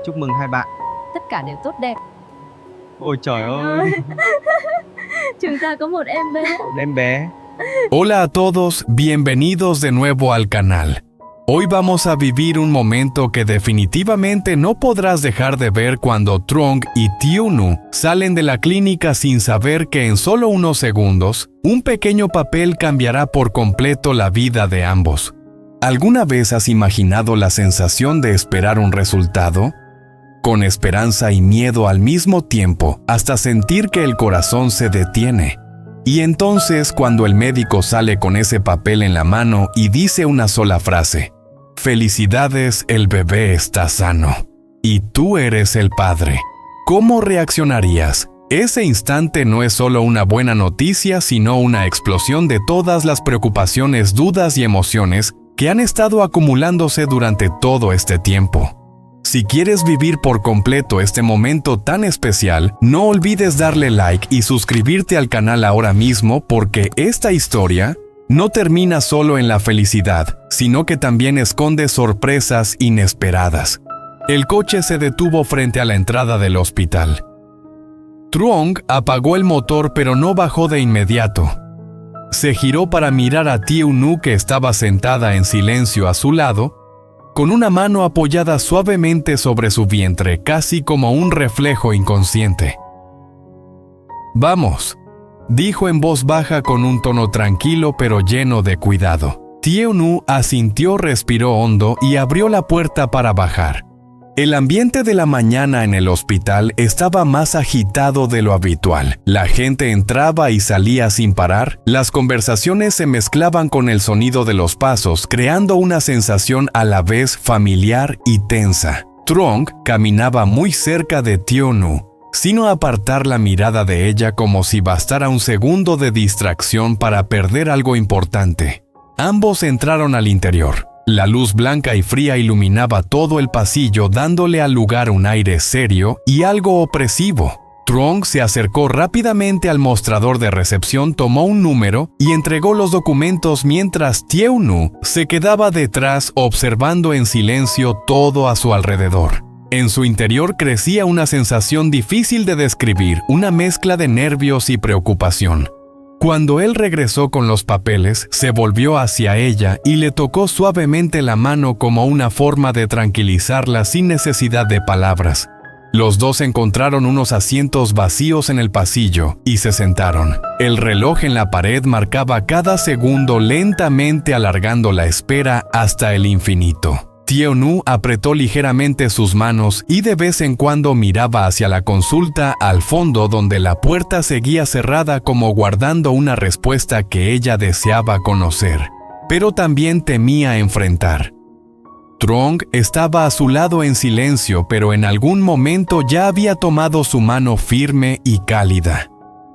Chúc mừng hai bạn. Tất cả đều tốt đẹp. Ôi trời ơi, Chúng ta có một em bé. em bé. Hola a todos, bienvenidos de nuevo al canal. Hoy vamos a vivir un momento que definitivamente no podrás dejar de ver cuando Trong y Tieu-nu salen de la clínica sin saber que en solo unos segundos, un pequeño papel cambiará por completo la vida de ambos. ¿Alguna vez has imaginado la sensación de esperar un resultado? Con esperanza y miedo al mismo tiempo, hasta sentir que el corazón se detiene. Y entonces, cuando el médico sale con ese papel en la mano y dice una sola frase: «Felicidades, el bebé está sano. Y tú eres el padre», ¿cómo reaccionarías? Ese instante no es solo una buena noticia, sino una explosión de todas las preocupaciones, dudas y emociones que han estado acumulándose durante todo este tiempo. Si quieres vivir por completo este momento tan especial, no olvides darle like y suscribirte al canal ahora mismo, porque esta historia no termina solo en la felicidad, sino que también esconde sorpresas inesperadas. El coche se detuvo frente a la entrada del hospital. Trong apagó el motor, pero no bajó de inmediato. Se giró para mirar a Tieu-nu, que estaba sentada en silencio a su lado, con una mano apoyada suavemente sobre su vientre, casi como un reflejo inconsciente. «Vamos», dijo en voz baja con un tono tranquilo pero lleno de cuidado. Tieu-nu asintió, respiró hondo y abrió la puerta para bajar. El ambiente de la mañana en el hospital estaba más agitado de lo habitual. La gente entraba y salía sin parar. Las conversaciones se mezclaban con el sonido de los pasos, creando una sensación a la vez familiar y tensa. Trong caminaba muy cerca de Tieu-nu, sin apartar la mirada de ella, como si bastara un segundo de distracción para perder algo importante. Ambos entraron al interior. La luz blanca y fría iluminaba todo el pasillo, dándole al lugar un aire serio y algo opresivo. Trong se acercó rápidamente al mostrador de recepción, tomó un número y entregó los documentos, mientras Tieu-nu se quedaba detrás observando en silencio todo a su alrededor. En su interior crecía una sensación difícil de describir, una mezcla de nervios y preocupación. Cuando él regresó con los papeles, se volvió hacia ella y le tocó suavemente la mano como una forma de tranquilizarla sin necesidad de palabras. Los dos encontraron unos asientos vacíos en el pasillo y se sentaron. El reloj en la pared marcaba cada segundo, lentamente alargando la espera hasta el infinito. Tieu-nu apretó ligeramente sus manos y de vez en cuando miraba hacia la consulta al fondo, donde la puerta seguía cerrada, como guardando una respuesta que ella deseaba conocer, pero también temía enfrentar. Trong estaba a su lado en silencio, pero en algún momento ya había tomado su mano firme y cálida.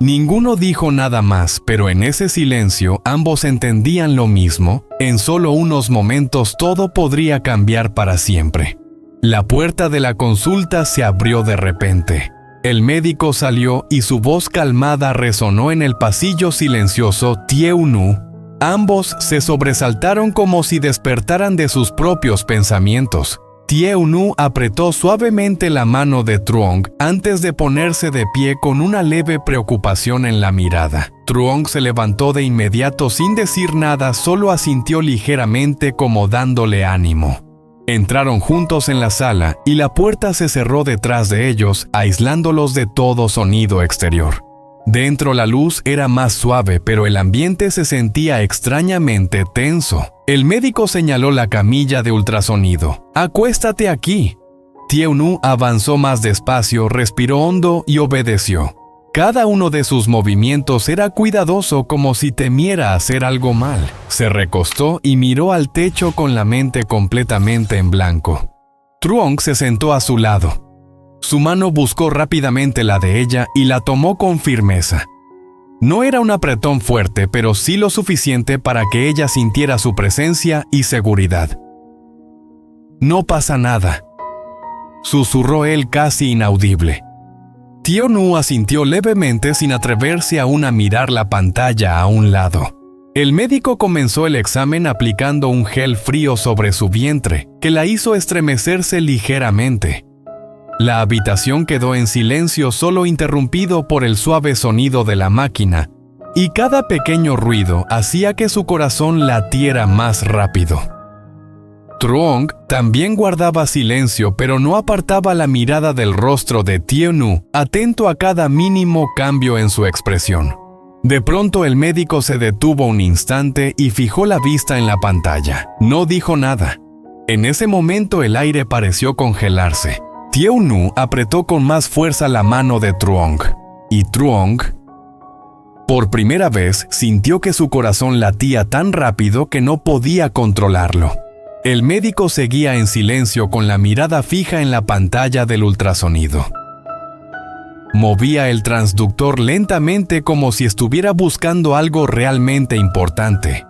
Ninguno dijo nada más, pero en ese silencio ambos entendían lo mismo: en solo unos momentos todo podría cambiar para siempre. La puerta de la consulta se abrió de repente. El médico salió y su voz calmada resonó en el pasillo silencioso: «Tieu-nu». Ambos se sobresaltaron como si despertaran de sus propios pensamientos. Tieu-nu apretó suavemente la mano de Trong antes de ponerse de pie, con una leve preocupación en la mirada. Trong se levantó de inmediato sin decir nada, solo asintió ligeramente, como dándole ánimo. Entraron juntos en la sala y la puerta se cerró detrás de ellos, aislándolos de todo sonido exterior. Dentro la luz era más suave, pero el ambiente se sentía extrañamente tenso. El médico señaló la camilla de ultrasonido. «Acuéstate aquí». Tieu-nu avanzó más despacio, respiró hondo y obedeció. Cada uno de sus movimientos era cuidadoso, como si temiera hacer algo mal. Se recostó y miró al techo con la mente completamente en blanco. Trong se sentó a su lado. Su mano buscó rápidamente la de ella y la tomó con firmeza. No era un apretón fuerte, pero sí lo suficiente para que ella sintiera su presencia y seguridad. «No pasa nada», susurró él, casi inaudible. Tieu-nu asintió levemente, sin atreverse aún a mirar la pantalla a un lado. El médico comenzó el examen aplicando un gel frío sobre su vientre, que la hizo estremecerse ligeramente. La habitación quedó en silencio, solo interrumpido por el suave sonido de la máquina, y cada pequeño ruido hacía que su corazón latiera más rápido. Truong también guardaba silencio, pero no apartaba la mirada del rostro de Thieu Nu, atento a cada mínimo cambio en su expresión. De pronto el médico se detuvo un instante y fijó la vista en la pantalla. No dijo nada. En ese momento el aire pareció congelarse. Thieu Nu apretó con más fuerza la mano de Truong, y Truong, por primera vez, sintió que su corazón latía tan rápido que no podía controlarlo. El médico seguía en silencio con la mirada fija en la pantalla del ultrasonido. Movía el transductor lentamente como si estuviera buscando algo realmente importante.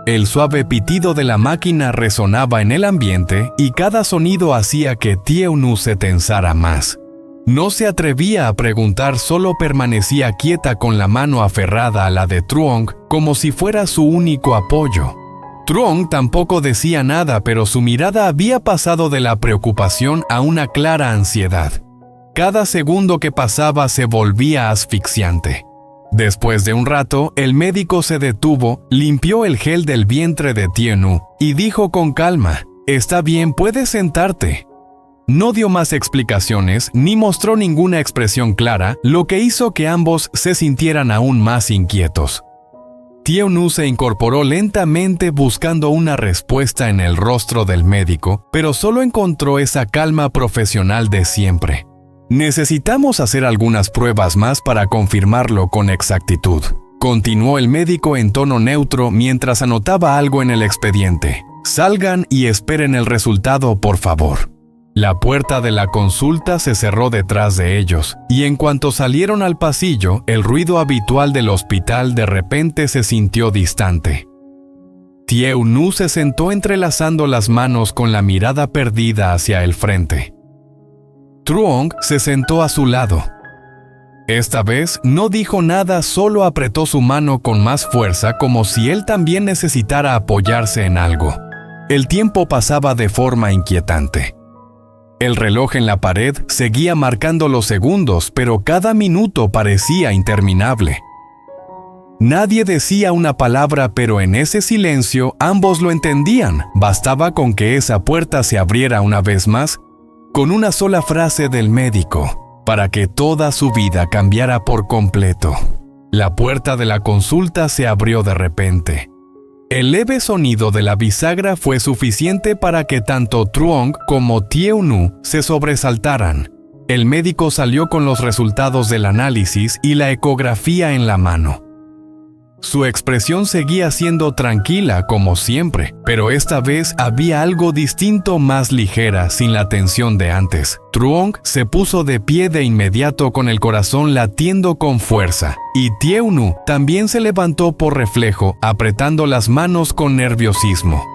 El suave pitido de la máquina resonaba en el ambiente y cada sonido hacía que Thieu Nu se tensara más. No se atrevía a preguntar, solo permanecía quieta con la mano aferrada a la de Truong como si fuera su único apoyo. Truong tampoco decía nada, pero su mirada había pasado de la preocupación a una clara ansiedad. Cada segundo que pasaba se volvía asfixiante. Después de un rato, el médico se detuvo, limpió el gel del vientre de Thieu Nu y dijo con calma: «Está bien, puedes sentarte». No dio más explicaciones ni mostró ninguna expresión clara, lo que hizo que ambos se sintieran aún más inquietos. Thieu Nu se incorporó lentamente buscando una respuesta en el rostro del médico, pero solo encontró esa calma profesional de siempre. «Necesitamos hacer algunas pruebas más para confirmarlo con exactitud», continuó el médico en tono neutro mientras anotaba algo en el expediente. «Salgan y esperen el resultado, por favor». La puerta de la consulta se cerró detrás de ellos, y en cuanto salieron al pasillo, el ruido habitual del hospital de repente se sintió distante. Thieu Nu se sentó entrelazando las manos con la mirada perdida hacia el frente. Truong se sentó a su lado. Esta vez no dijo nada, solo apretó su mano con más fuerza como si él también necesitara apoyarse en algo. El tiempo pasaba de forma inquietante. El reloj en la pared seguía marcando los segundos, pero cada minuto parecía interminable. Nadie decía una palabra, pero en ese silencio ambos lo entendían. Bastaba con que esa puerta se abriera una vez más, con una sola frase del médico, para que toda su vida cambiara por completo. La puerta de la consulta se abrió de repente. El leve sonido de la bisagra fue suficiente para que tanto Truong como Thieu Nu se sobresaltaran. El médico salió con los resultados del análisis y la ecografía en la mano. Su expresión seguía siendo tranquila como siempre, pero esta vez había algo distinto, más ligera, sin la tensión de antes. Truong se puso de pie de inmediato con el corazón latiendo con fuerza, y Thieu Nu también se levantó por reflejo, apretando las manos con nerviosismo.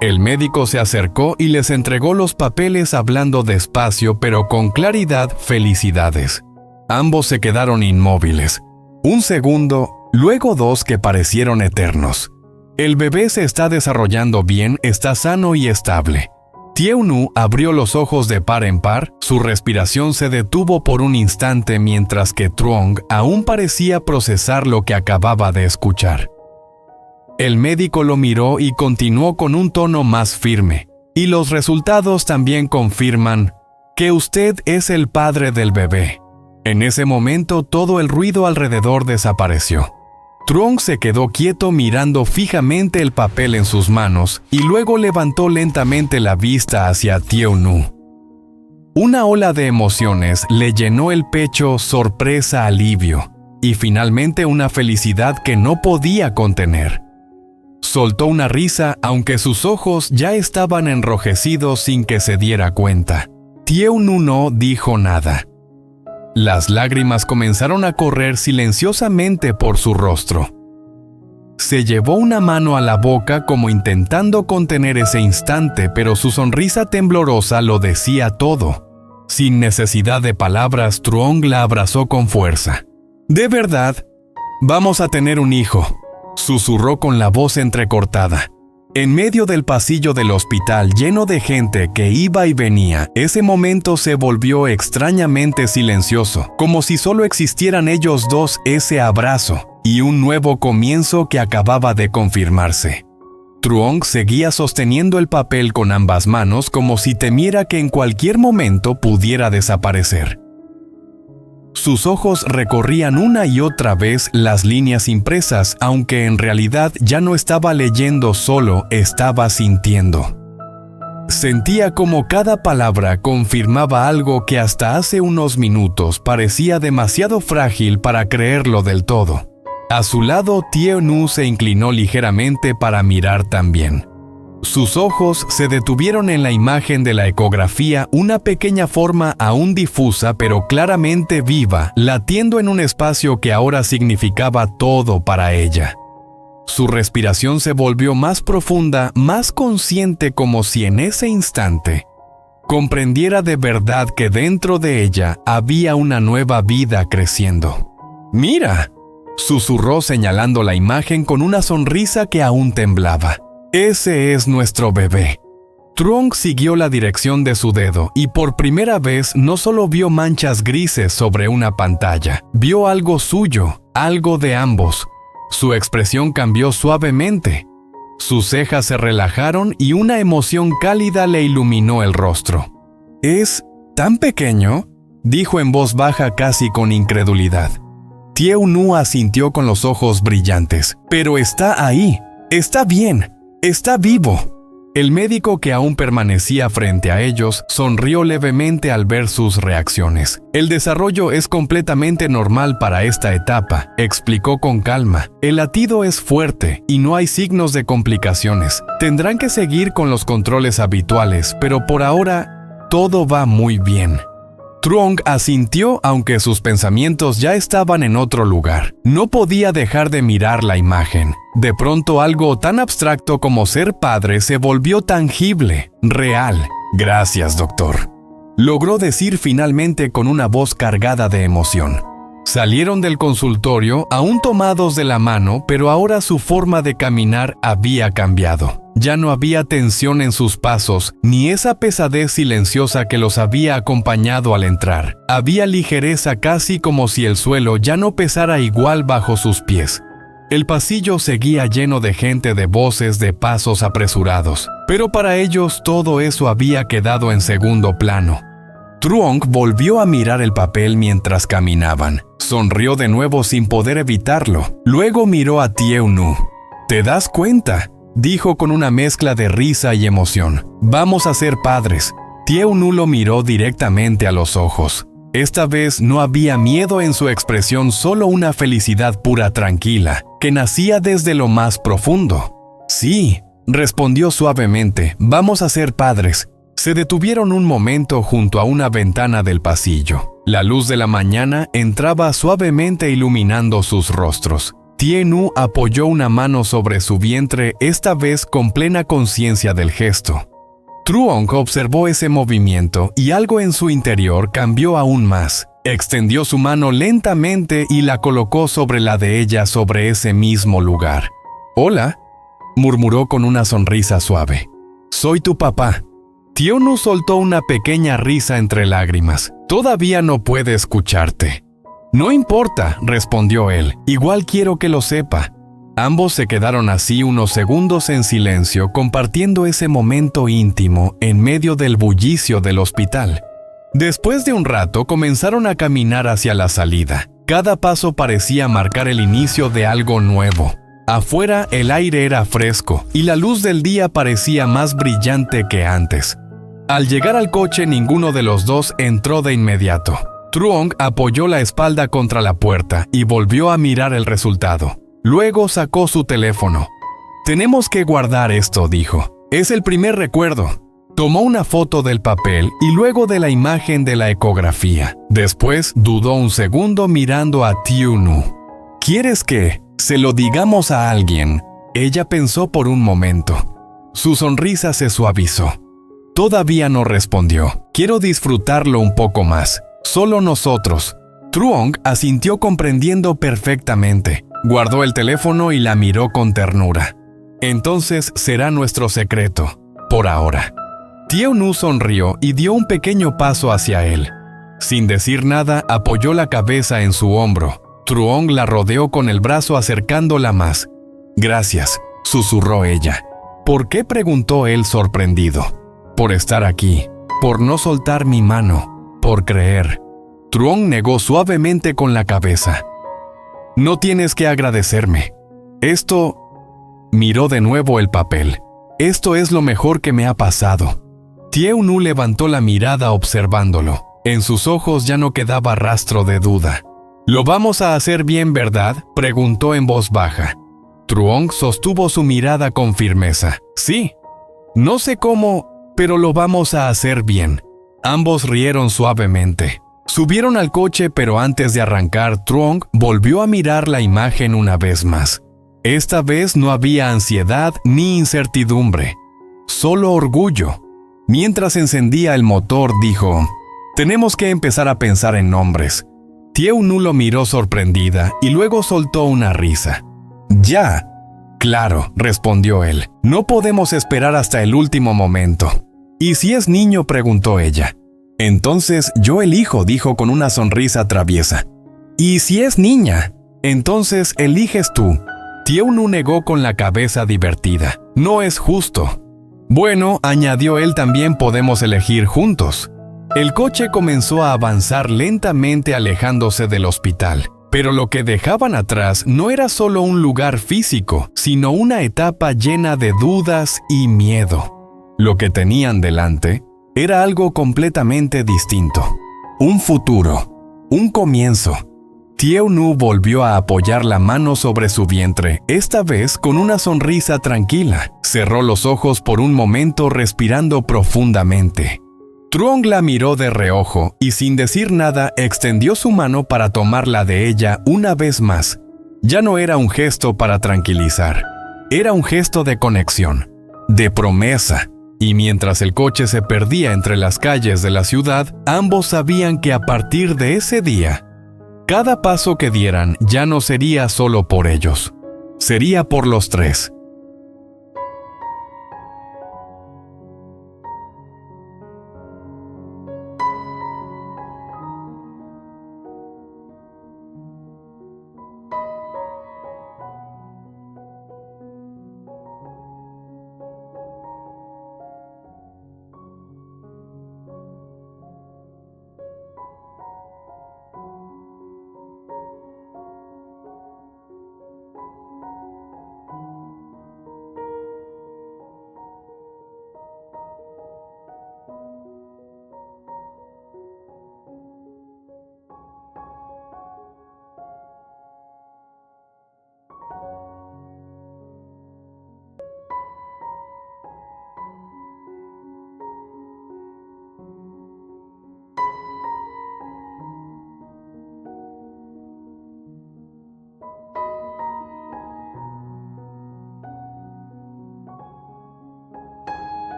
El médico se acercó y les entregó los papeles hablando despacio pero con claridad: «Felicidades». Ambos se quedaron inmóviles. Un segundo, luego dos que parecieron eternos. «El bebé se está desarrollando bien, está sano y estable». Thieu Nu abrió los ojos de par en par, su respiración se detuvo por un instante mientras que Truong aún parecía procesar lo que acababa de escuchar. El médico lo miró y continuó con un tono más firme: «Y los resultados también confirman que usted es el padre del bebé». En ese momento todo el ruido alrededor desapareció. Truong se quedó quieto mirando fijamente el papel en sus manos y luego levantó lentamente la vista hacia Thieu Nu. Una ola de emociones le llenó el pecho: sorpresa, alivio y finalmente una felicidad que no podía contener. Soltó una risa, aunque sus ojos ya estaban enrojecidos sin que se diera cuenta. Thieu Nu no dijo nada. Las lágrimas comenzaron a correr silenciosamente por su rostro. Se llevó una mano a la boca como intentando contener ese instante, pero su sonrisa temblorosa lo decía todo. Sin necesidad de palabras, Truong la abrazó con fuerza. «De verdad, vamos a tener un hijo», susurró con la voz entrecortada. En medio del pasillo del hospital lleno de gente que iba y venía, ese momento se volvió extrañamente silencioso, como si solo existieran ellos dos, ese abrazo y un nuevo comienzo que acababa de confirmarse. Truong seguía sosteniendo el papel con ambas manos como si temiera que en cualquier momento pudiera desaparecer. Sus ojos recorrían una y otra vez las líneas impresas, aunque en realidad ya no estaba leyendo, solo estaba sintiendo. Sentía como cada palabra confirmaba algo que hasta hace unos minutos parecía demasiado frágil para creerlo del todo. A su lado, Tie-Nu se inclinó ligeramente para mirar también. Sus ojos se detuvieron en la imagen de la ecografía, una pequeña forma aún difusa pero claramente viva, latiendo en un espacio que ahora significaba todo para ella. Su respiración se volvió más profunda, más consciente, como si en ese instante comprendiera de verdad que dentro de ella había una nueva vida creciendo. ¡Mira!, susurró señalando la imagen con una sonrisa que aún temblaba. Ese es nuestro bebé. Truong siguió la dirección de su dedo y por primera vez no solo vio manchas grises sobre una pantalla, vio algo suyo, algo de ambos. Su expresión cambió suavemente. Sus cejas se relajaron y una emoción cálida le iluminó el rostro. ¿Es tan pequeño?, dijo en voz baja casi con incredulidad. Tie-Nu asintió con los ojos brillantes. Pero está ahí, está bien. ¡Está vivo! El médico, que aún permanecía frente a ellos, sonrió levemente al ver sus reacciones. El desarrollo es completamente normal para esta etapa, explicó con calma. El latido es fuerte y no hay signos de complicaciones. Tendrán que seguir con los controles habituales, pero por ahora todo va muy bien. Truong asintió, aunque sus pensamientos ya estaban en otro lugar. No podía dejar de mirar la imagen. De pronto algo tan abstracto como ser padre se volvió tangible, real. Gracias, doctor, logró decir finalmente con una voz cargada de emoción. Salieron del consultorio, aún tomados de la mano, pero ahora su forma de caminar había cambiado. Ya no había tensión en sus pasos, ni esa pesadez silenciosa que los había acompañado al entrar. Había ligereza, casi como si el suelo ya no pesara igual bajo sus pies. El pasillo seguía lleno de gente, de voces, de pasos apresurados. Pero para ellos todo eso había quedado en segundo plano. Truong volvió a mirar el papel mientras caminaban. Sonrió de nuevo sin poder evitarlo. Luego miró a Tie-Nu. ¿Te das cuenta?, dijo con una mezcla de risa y emoción. Vamos a ser padres. Tie-Nu lo miró directamente a los ojos. Esta vez no había miedo en su expresión, solo una felicidad pura, tranquila, que nacía desde lo más profundo. Sí, respondió suavemente, vamos a ser padres. Se detuvieron un momento junto a una ventana del pasillo. La luz de la mañana entraba suavemente iluminando sus rostros. Tie-Nu apoyó una mano sobre su vientre, esta vez con plena conciencia del gesto. Truong observó ese movimiento y algo en su interior cambió aún más. Extendió su mano lentamente y la colocó sobre la de ella, sobre ese mismo lugar. «Hola», murmuró con una sonrisa suave. «Soy tu papá». Tie-Nu soltó una pequeña risa entre lágrimas. «Todavía no puede escucharte». «No importa», respondió él. «Igual quiero que lo sepa». Ambos se quedaron así unos segundos en silencio, compartiendo ese momento íntimo en medio del bullicio del hospital. Después de un rato comenzaron a caminar hacia la salida. Cada paso parecía marcar el inicio de algo nuevo. Afuera el aire era fresco y la luz del día parecía más brillante que antes. Al llegar al coche, ninguno de los dos entró de inmediato. Truong apoyó la espalda contra la puerta y volvió a mirar el resultado. Luego sacó su teléfono. «Tenemos que guardar esto», dijo. «Es el primer recuerdo». Tomó una foto del papel y luego de la imagen de la ecografía. Después dudó un segundo mirando a Tie-Nu. «¿Quieres que se lo digamos a alguien?», ella pensó por un momento. Su sonrisa se suavizó. Todavía no respondió. «Quiero disfrutarlo un poco más. Solo nosotros». Truong asintió comprendiendo perfectamente. Guardó el teléfono y la miró con ternura. Entonces será nuestro secreto, por ahora. Tieu Nu sonrió y dio un pequeño paso hacia él. Sin decir nada, apoyó la cabeza en su hombro. Truong la rodeó con el brazo acercándola más. «Gracias», susurró ella. «¿Por qué?», preguntó él sorprendido. «Por estar aquí, por no soltar mi mano, por creer». Truong negó suavemente con la cabeza. «No tienes que agradecerme. Esto…» Miró de nuevo el papel. «Esto es lo mejor que me ha pasado». Tieu Nu levantó la mirada observándolo. En sus ojos ya no quedaba rastro de duda. «¿Lo vamos a hacer bien, verdad?», preguntó en voz baja. Truong sostuvo su mirada con firmeza. «Sí. No sé cómo, pero lo vamos a hacer bien». Ambos rieron suavemente. Subieron al coche, pero antes de arrancar, Truong volvió a mirar la imagen una vez más. Esta vez no había ansiedad ni incertidumbre, solo orgullo. Mientras encendía el motor, dijo: «Tenemos que empezar a pensar en nombres». Tieu Nu lo miró sorprendida y luego soltó una risa. «Ya». «Claro», respondió él. «No podemos esperar hasta el último momento». «¿Y si es niño?», preguntó ella. «Entonces yo elijo», dijo con una sonrisa traviesa. «¿Y si es niña?». «Entonces eliges tú». Tieu Nu negó con la cabeza divertida. «No es justo». «Bueno», añadió él, «también podemos elegir juntos». El coche comenzó a avanzar lentamente alejándose del hospital. Pero lo que dejaban atrás no era solo un lugar físico, sino una etapa llena de dudas y miedo. Lo que tenían delante era algo completamente distinto. Un futuro, un comienzo. Tieu Nu volvió a apoyar la mano sobre su vientre, esta vez con una sonrisa tranquila. Cerró los ojos por un momento respirando profundamente. Truong la miró de reojo y sin decir nada extendió su mano para tomar la de ella una vez más. Ya no era un gesto para tranquilizar, era un gesto de conexión, de promesa. Y mientras el coche se perdía entre las calles de la ciudad, ambos sabían que a partir de ese día, cada paso que dieran ya no sería solo por ellos, sería por los tres.